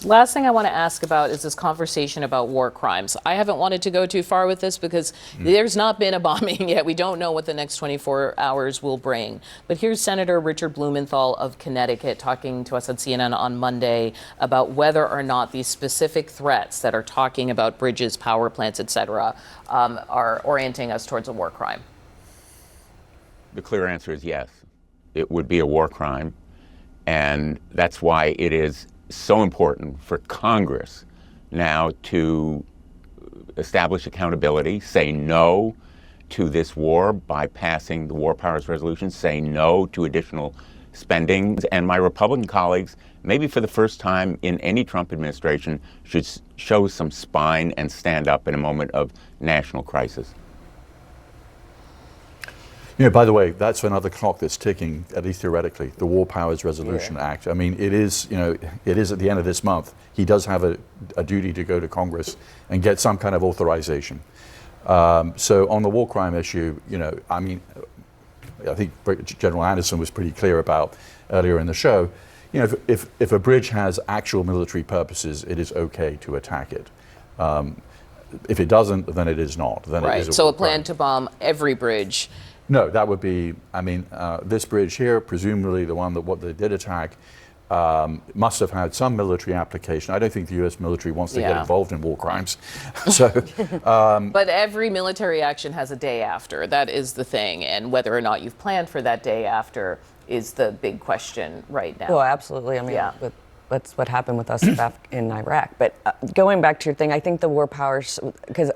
Last thing I want to ask about is this conversation about war crimes. I haven't wanted to go too far with this because there's not been a bombing yet. We don't know what the next 24 hours will bring. But here's Senator Richard Blumenthal of Connecticut talking to us on CNN on Monday about whether or not these specific threats that are talking about bridges, power plants, et cetera, are orienting us towards a war crime. The clear answer is yes. It would be a war crime. And that's why it is so important for Congress now to establish accountability, say no to this war by passing the War Powers Resolution, say no to additional spending. And my Republican colleagues, maybe for the first time in any Trump administration, should show some spine and stand up in a moment of national crisis. By the way, that's another clock that's ticking, at least theoretically, the War Powers Resolution Act. I mean, it is at the end of this month. He does have a duty to go to Congress and get some kind of authorization. So on the war crime issue, I mean, I think General Anderson was pretty clear about earlier in the show, if a bridge has actual military purposes, it is okay to attack it. If it doesn't, then it is not. Then right. It is So a plan to bomb every bridge. No, that would be, I mean, this bridge here, presumably the one that what they did attack, must have had some military application. I don't think the U.S. military wants to get involved in war crimes. So, but every military action has a day after. That is the thing. And whether or not you've planned for that day after is the big question right now. Well, absolutely. I mean, that's what happened with us in Iraq. But going back to your thing, I think the war powers,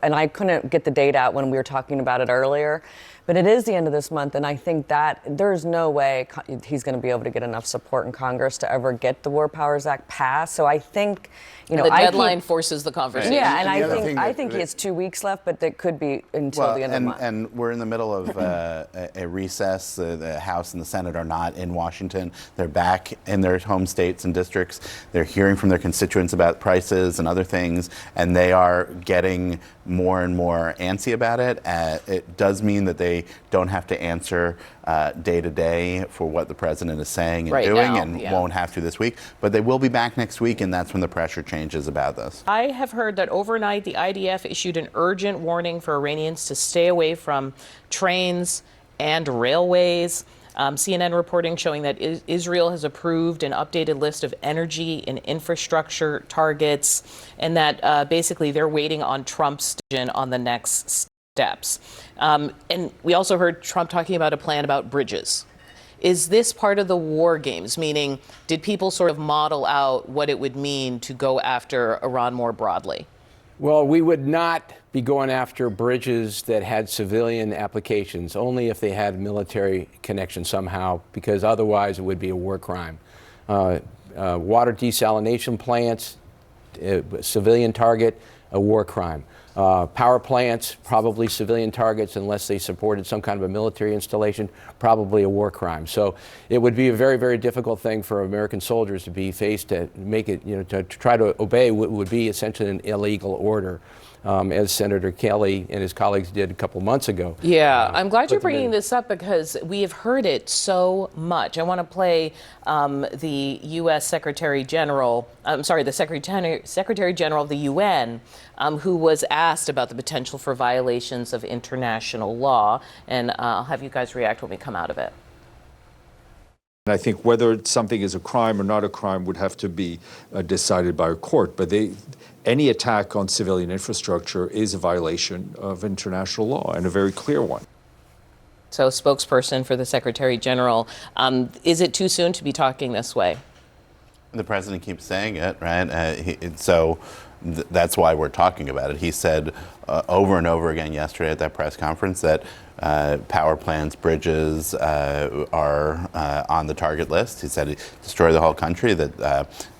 and I couldn't get the date out when we were talking about it earlier, but it is the end of this month, and I think that there's no way he's going to be able to get enough support in Congress to ever get the War Powers Act passed. So I think, the deadline forces the conversation. Yeah, and I think he has 2 weeks left, but it could be until the end of the month. And we're in the middle of a recess. The House and the Senate are not in Washington. They're back in their home states and districts. They're hearing from their constituents about prices and other things, and they are getting more and more antsy about it. It does mean that they don't have to answer day to day for what the president is saying and doing, and won't have to this week. But they will be back next week, and that's when the pressure changes about this. I have heard that overnight the IDF issued an urgent warning for Iranians to stay away from trains and railways. CNN reporting showing that Israel has approved an updated list of energy and infrastructure targets, and that basically they're waiting on Trump's decision on the next steps. And we also heard Trump talking about a plan about bridges. Is this part of the war games? Meaning, did people sort of model out what it would mean to go after Iran more broadly? Well, we would not be going after bridges that had civilian applications, only if they had military connection somehow, because otherwise it would be a war crime. Water desalination plants, civilian target, a war crime. Power plants, probably civilian targets, unless they supported some kind of a military installation, probably a war crime. So it would be a very, very difficult thing for American soldiers to be faced to make it, to try to obey what would be essentially an illegal order, as Senator Kelly and his colleagues did a couple months ago. Yeah, I'm glad you're bringing this up because we have heard it so much. I want to play the U.S. Secretary General, the Secretary General of the UN, who was asked about the potential for violations of international law. And I'll have you guys react when we come out of it. I think whether something is a crime or not a crime would have to be decided by a court. But any attack on civilian infrastructure is a violation of international law, and a very clear one. So, spokesperson for the Secretary General, is it too soon to be talking this way? The president keeps saying it, right? That's why we're talking about it. He said over and over again yesterday at that press conference that power plants, bridges are on the target list. He said he'd destroy the whole country, that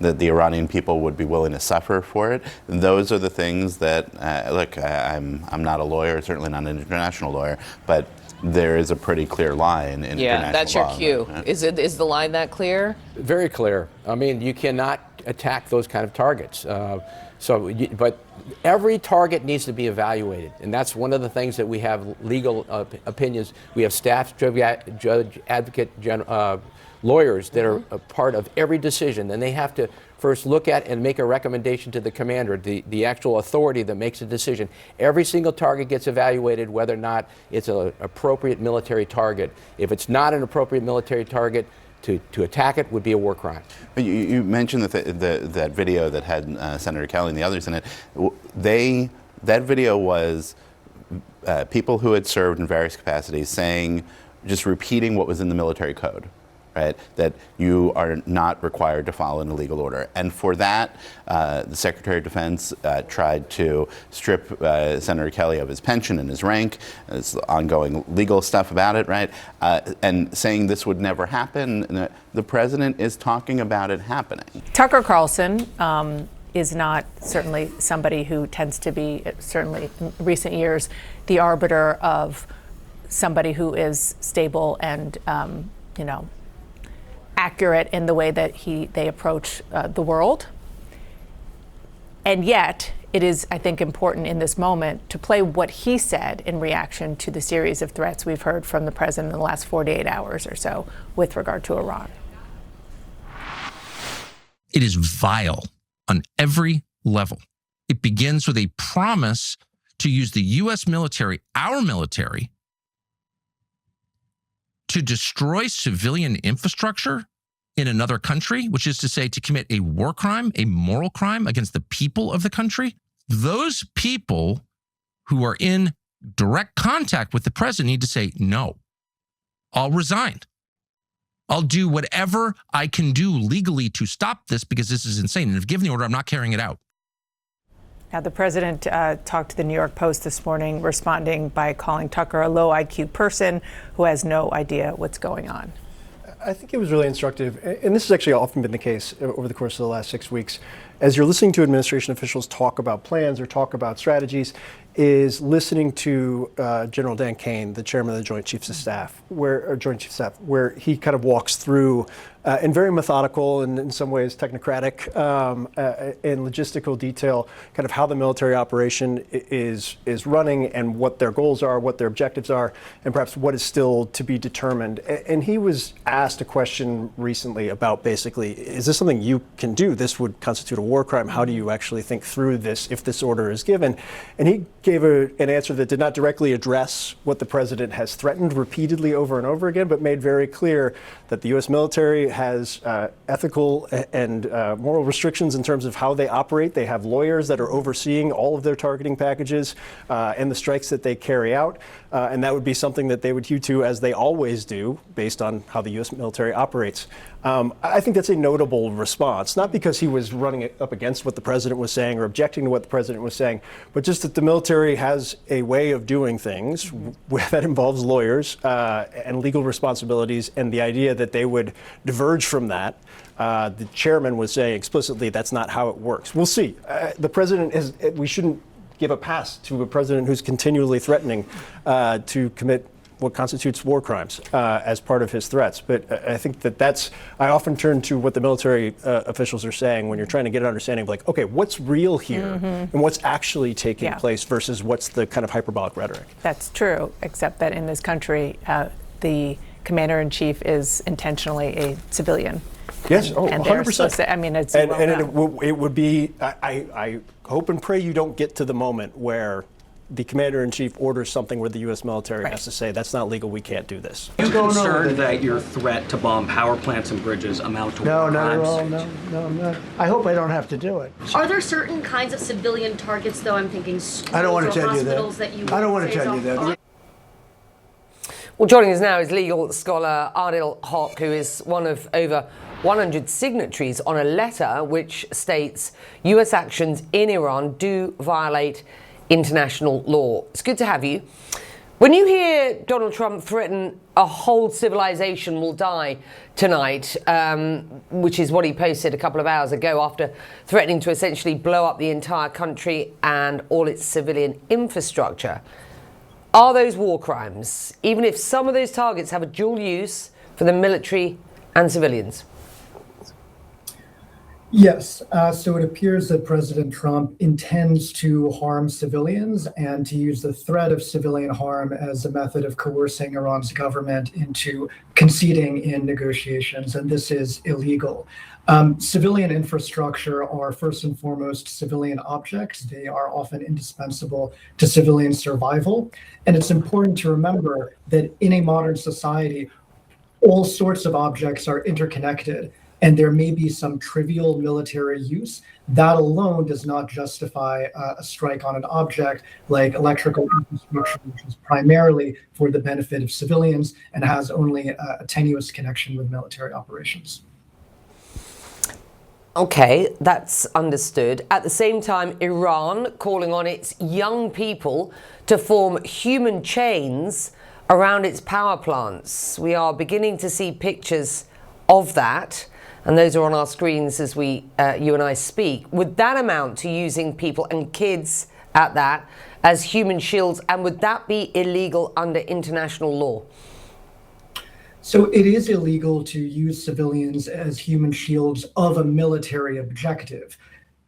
the Iranian people would be willing to suffer for it. And those are the things that, look, I'm not a lawyer, certainly not an international lawyer, but there is a pretty clear line in international law. Yeah, that's your cue. Is the line that clear? Very clear. I mean, you cannot attack those kind of targets. But every target needs to be evaluated, and that's one of the things that we have legal opinions. We have staff, judge, advocate, lawyers that are a part of every decision, and they have to first look at and make a recommendation to the commander, the actual authority that makes a decision. Every single target gets evaluated whether or not it's an appropriate military target. If it's not an appropriate military target, to attack it would be a war crime. You mentioned that video that had Senator Kelly and the others in it. That video was people who had served in various capacities just repeating what was in the military code, right? That you are not required to follow an illegal order. And for that, the Secretary of Defense tried to strip Senator Kelly of his pension and his rank. There's ongoing legal stuff about it, right? And saying this would never happen. The president is talking about it happening. Tucker Carlson is not certainly somebody who tends to be, certainly in recent years, the arbiter of somebody who is stable and, accurate in the way that they approach the world. And yet, it is, I think, important in this moment to play what he said in reaction to the series of threats we've heard from the president in the last 48 hours or so with regard to Iran. It is vile on every level. It begins with a promise to use the U.S. military, our military, to destroy civilian infrastructure in another country, which is to say to commit a war crime, a moral crime against the people of the country. Those people who are in direct contact with the president need to say, no, I'll resign. I'll do whatever I can do legally to stop this because this is insane. And if given the order, I'm not carrying it out. Now, the president talked to the New York Post this morning, responding by calling Tucker a low IQ person who has no idea what's going on. I think it was really instructive, and this has actually often been the case over the course of the last 6 weeks. As you're listening to administration officials talk about plans or talk about strategies, is listening to General Dan Kane, the chairman of the Joint Chiefs of Staff, where he kind of walks through in very methodical and in some ways technocratic and logistical detail, kind of how the military operation is running and what their goals are, what their objectives are, and perhaps what is still to be determined. And he was asked a question recently about basically, is this something you can do? This would constitute a war crime. How do you actually think through this if this order is given? And he gave an answer that did not directly address what the president has threatened repeatedly over and over again, but made very clear that the U.S. military has ethical and moral restrictions in terms of how they operate. They have lawyers that are overseeing all of their targeting packages and the strikes that they carry out. And that would be something that they would hew to, as they always do, based on how the U.S. military operates. I think that's a notable response, not because he was running up against what the president was saying or objecting to what the president was saying, but just that the military has a way of doing things that involves lawyers and legal responsibilities, and the idea that they would diverge from that. The chairman was saying explicitly that's not how it works. We'll see. The president we shouldn't give a pass to a president who's continually threatening to commit what constitutes war crimes as part of his threats. But I think I often turn to what the military officials are saying when you're trying to get an understanding of, like, okay, what's real here and what's actually taking place versus what's the kind of hyperbolic rhetoric. That's true, except that in this country, the commander-in-chief is intentionally a civilian. Yes, and 100%. It's it would be, I hope and pray you don't get to the moment where the commander-in-chief orders something where the U.S. military has to say, that's not legal, we can't do this. Are you concerned that your threat to bomb power plants and bridges amount to war crimes? No. I hope I don't have to do it. Are there certain kinds of civilian targets, though? I'm thinking schools I don't want to or tell you hospitals that. you I don't want to tell you that. Well, joining us now is legal scholar Adil Hoque, who is one of over 100 signatories on a letter which states U.S. actions in Iran do violate international law. It's good to have you. When you hear Donald Trump threaten a whole civilization will die tonight, which is what he posted a couple of hours ago after threatening to essentially blow up the entire country and all its civilian infrastructure, are those war crimes, even if some of those targets have a dual use for the military and civilians? Yes. So it appears that President Trump intends to harm civilians and to use the threat of civilian harm as a method of coercing Iran's government into conceding in negotiations. And this is illegal. Civilian infrastructure are first and foremost civilian objects. They are often indispensable to civilian survival. And it's important to remember that in a modern society, all sorts of objects are interconnected, and there may be some trivial military use. That alone does not justify a strike on an object like electrical infrastructure, which is primarily for the benefit of civilians and has only a tenuous connection with military operations. Okay, that's understood. At the same time, Iran calling on its young people to form human chains around its power plants. We are beginning to see pictures of that, and those are on our screens as you and I speak. Would that amount to using people and kids at that as human shields, and would that be illegal under international law? So it is illegal to use civilians as human shields of a military objective.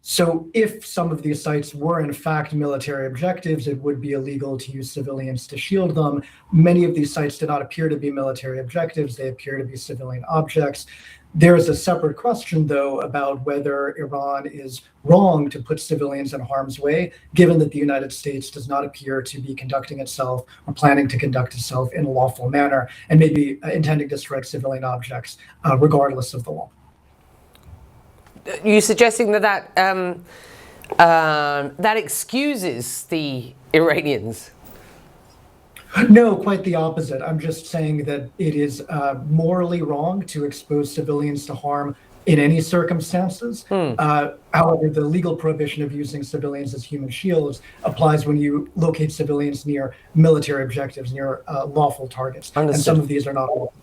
So if some of these sites were in fact military objectives, it would be illegal to use civilians to shield them. Many of these sites do not appear to be military objectives. They appear to be civilian objects. There is a separate question, though, about whether Iran is wrong to put civilians in harm's way, given that the United States does not appear to be conducting itself or planning to conduct itself in a lawful manner, and maybe intending to strike civilian objects regardless of the law. You're suggesting that that excuses the Iranians? No, quite the opposite. I'm just saying that it is morally wrong to expose civilians to harm in any circumstances. However, the legal prohibition of using civilians as human shields applies when you locate civilians near military objectives, near lawful targets. Understood. And some of these are not lawful.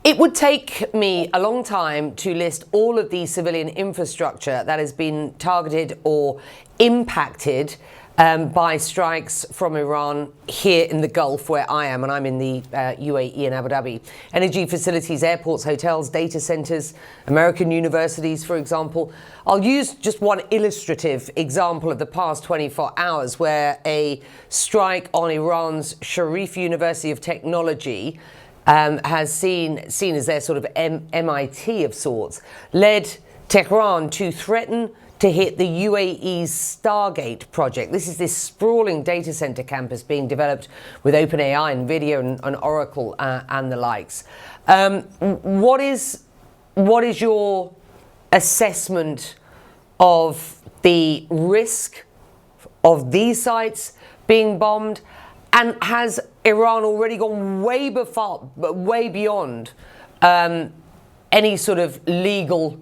It would take me a long time to list all of the civilian infrastructure that has been targeted or impacted by strikes from Iran here in the Gulf, where I am, and I'm in the UAE and Abu Dhabi. Energy facilities, airports, hotels, data centers, American universities, for example. I'll use just one illustrative example of the past 24 hours where a strike on Iran's Sharif University of Technology has seen as their sort of MIT of sorts, led Tehran to threaten to hit the UAE's Stargate project. This is this sprawling data center campus being developed with OpenAI, NVIDIA, and Oracle and the likes. What is your assessment of the risk of these sites being bombed? And has Iran already gone way beyond any sort of legal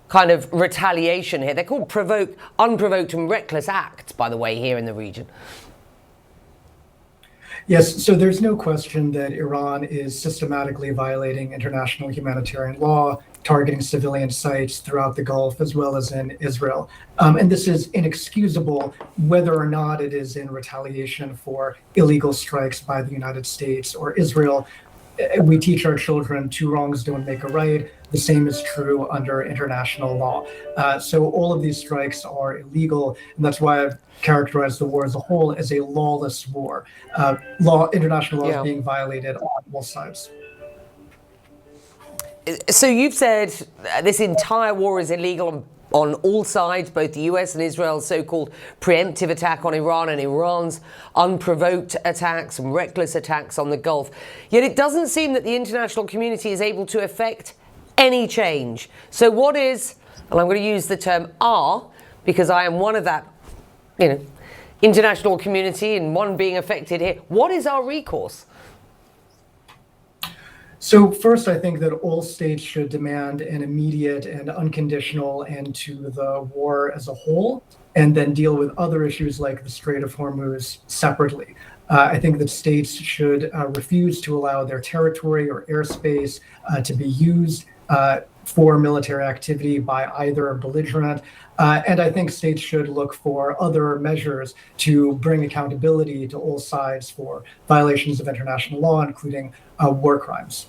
kind of retaliation here? They're called unprovoked and reckless acts, by the way, here in the region. Yes, so there's no question that Iran is systematically violating international humanitarian law, targeting civilian sites throughout the Gulf as well as in Israel. And this is inexcusable whether or not it is in retaliation for illegal strikes by the United States or Israel. We teach our children 2 wrongs don't make a right. The same is true under international law. So all of these strikes are illegal, and that's why I've characterized the war as a whole as a lawless war. International law is being violated on both sides. So you've said this entire war is illegal on all sides, both the US and Israel's so-called preemptive attack on Iran and Iran's unprovoked attacks and reckless attacks on the Gulf. Yet it doesn't seem that the international community is able to effect any change. So what is, and I'm going to use the term because I am one of that, international community and one being affected here. What is our recourse? So first, I think that all states should demand an immediate and unconditional end to the war as a whole, and then deal with other issues like the Strait of Hormuz separately. I think that states should refuse to allow their territory or airspace to be used for military activity by either belligerent. And I think states should look for other measures to bring accountability to all sides for violations of international law, including war crimes.